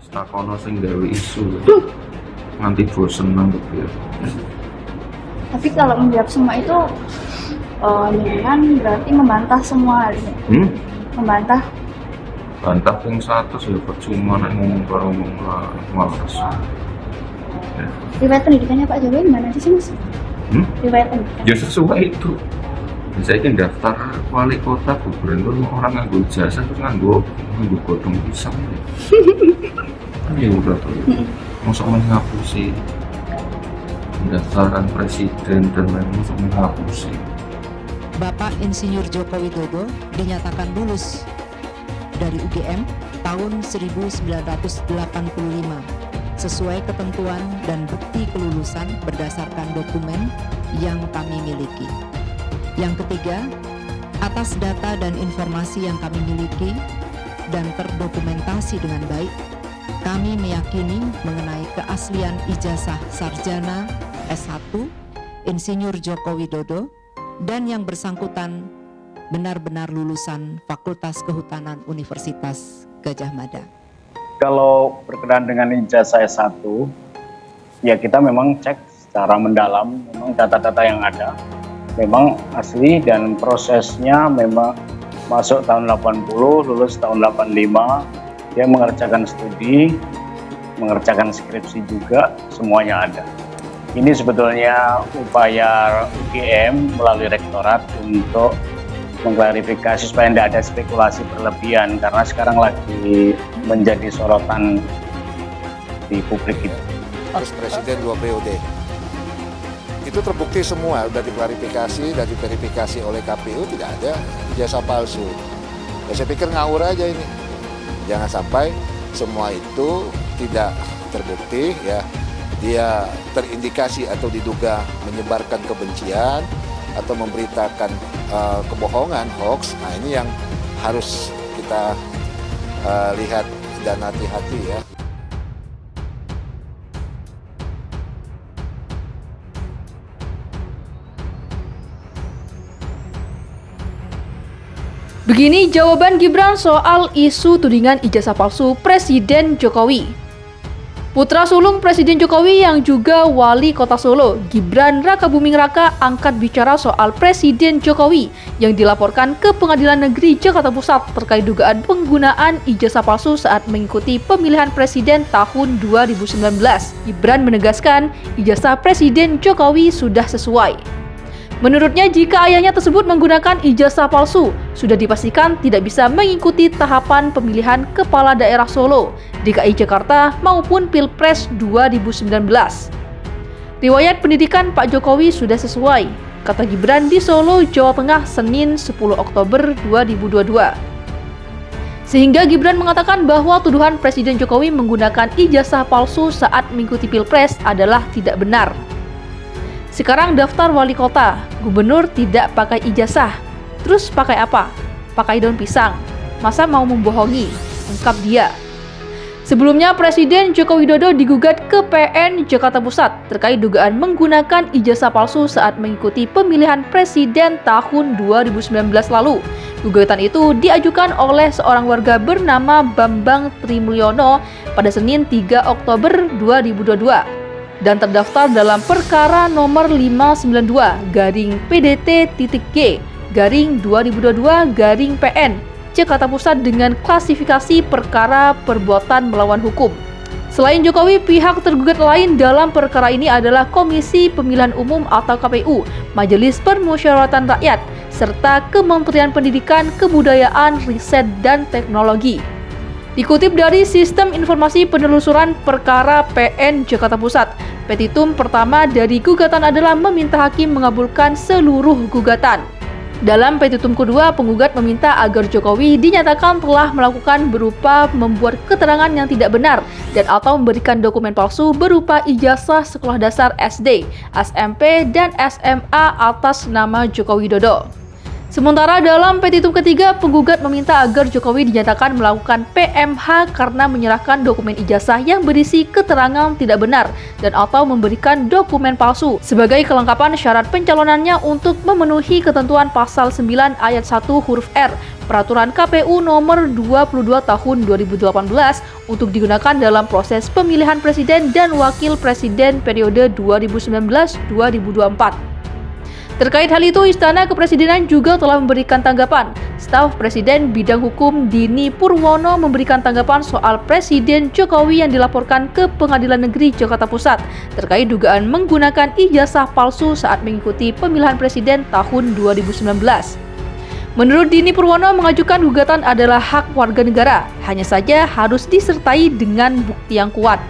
takono sing gawe isu nganti bosen nang gitu. Tapi kalau menjawab semua itu dengan berarti membantah semua hal ini. Membantah. Bantah ping 100 ya percuma nek ngomong karo ngomong males. Riwayat pendidikannya Pak Jokowi gimana sih Mas? Riwayat pendidikan. Ya sesuai itu. Saya kan daftar wali kota gubernur orang nganggo ijazah terus nganggo godong pisang. Ya udah tuh. Masuk menghapusi pendaftaran presiden dan lain masuk menghapusi. Bapak Insinyur Joko Widodo dinyatakan lulus dari UGM tahun 1985 sesuai ketentuan dan bukti kelulusan berdasarkan dokumen yang kami miliki. Yang ketiga, atas data dan informasi yang kami miliki dan terdokumentasi dengan baik, kami meyakini mengenai keaslian ijazah sarjana S1 Insinyur Joko Widodo dan yang bersangkutan benar-benar lulusan Fakultas Kehutanan Universitas Gadjah Mada. Kalau berkenaan dengan ijazah S1, ya kita memang cek secara mendalam, memang data-data yang ada, memang asli dan prosesnya memang masuk tahun 80, lulus tahun 85, dia mengerjakan studi, mengerjakan skripsi juga, semuanya ada. Ini sebetulnya upaya UGM melalui rektorat untuk mengklarifikasi supaya tidak ada spekulasi berlebihan karena sekarang lagi menjadi sorotan di publik itu. Terus presiden 2 periode. Itu terbukti semua, sudah diklarifikasi dan diverifikasi oleh KPU, tidak ada ijazah palsu. Ya, saya pikir ngawur aja ini. Jangan sampai semua itu tidak terbukti, ya. Dia terindikasi atau diduga menyebarkan kebencian atau memberitakan kebohongan, hoax. Nah, ini yang harus kita lihat dan hati-hati ya. Begini jawaban Gibran soal isu tudingan ijazah palsu Presiden Jokowi. Putra sulung Presiden Jokowi yang juga wali kota Solo, Gibran Rakabuming Raka, angkat bicara soal Presiden Jokowi yang dilaporkan ke Pengadilan Negeri Jakarta Pusat terkait dugaan penggunaan ijazah palsu saat mengikuti pemilihan presiden tahun 2019. Gibran menegaskan ijazah Presiden Jokowi sudah sesuai. Menurutnya, jika ayahnya tersebut menggunakan ijazah palsu, sudah dipastikan tidak bisa mengikuti tahapan pemilihan kepala daerah Solo, DKI Jakarta maupun Pilpres 2019. Riwayat pendidikan Pak Jokowi sudah sesuai, kata Gibran di Solo, Jawa Tengah, Senin 10 Oktober 2022. Sehingga Gibran mengatakan bahwa tuduhan Presiden Jokowi menggunakan ijazah palsu saat mengikuti Pilpres adalah tidak benar. Sekarang daftar wali kota, gubernur tidak pakai ijazah. Terus pakai apa? Pakai daun pisang. Masa mau membohongi? Ungkap dia. Sebelumnya Presiden Joko Widodo digugat ke PN Jakarta Pusat terkait dugaan menggunakan ijazah palsu saat mengikuti pemilihan presiden tahun 2019 lalu. Gugatan itu diajukan oleh seorang warga bernama Bambang Trimulyono pada Senin 3 Oktober 2022. Dan terdaftar dalam perkara nomor 592-PDT-G-2022-PN Jakarta Pusat dengan klasifikasi perkara perbuatan melawan hukum. Selain Jokowi, pihak tergugat lain dalam perkara ini adalah Komisi Pemilihan Umum atau KPU, Majelis Permusyawaratan Rakyat, serta Kementerian Pendidikan, Kebudayaan, Riset, dan Teknologi. Dikutip dari Sistem Informasi Penelusuran Perkara PN Jakarta Pusat, petitum pertama dari gugatan adalah meminta hakim mengabulkan seluruh gugatan. Dalam petitum kedua, penggugat meminta agar Jokowi dinyatakan telah melakukan berupa membuat keterangan yang tidak benar dan atau memberikan dokumen palsu berupa ijazah sekolah dasar SD, SMP, dan SMA atas nama Joko Widodo. Sementara dalam petitum ketiga, penggugat meminta agar Jokowi dinyatakan melakukan PMH karena menyerahkan dokumen ijazah yang berisi keterangan tidak benar dan atau memberikan dokumen palsu sebagai kelengkapan syarat pencalonannya untuk memenuhi ketentuan pasal 9 ayat 1 huruf R Peraturan KPU nomor 22 tahun 2018 untuk digunakan dalam proses pemilihan presiden dan wakil presiden periode 2019-2024. Terkait hal itu, Istana Kepresidenan juga telah memberikan tanggapan. Staf Presiden Bidang Hukum Dini Purwono memberikan tanggapan soal Presiden Jokowi yang dilaporkan ke Pengadilan Negeri Jakarta Pusat terkait dugaan menggunakan ijazah palsu saat mengikuti pemilihan presiden tahun 2019. Menurut Dini Purwono, mengajukan gugatan adalah hak warga negara, hanya saja harus disertai dengan bukti yang kuat.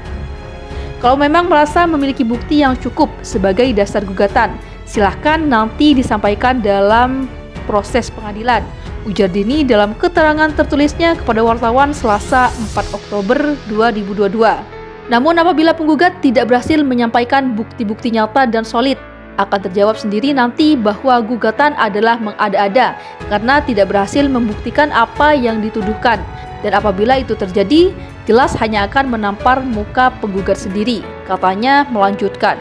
Kalau memang merasa memiliki bukti yang cukup sebagai dasar gugatan, silahkan nanti disampaikan dalam proses pengadilan, ujar Dini dalam keterangan tertulisnya kepada wartawan Selasa 4 Oktober 2022. Namun apabila penggugat tidak berhasil menyampaikan bukti-bukti nyata dan solid, akan terjawab sendiri nanti bahwa gugatan adalah mengada-ada karena tidak berhasil membuktikan apa yang dituduhkan. Dan apabila itu terjadi, jelas hanya akan menampar muka penggugat sendiri, katanya melanjutkan.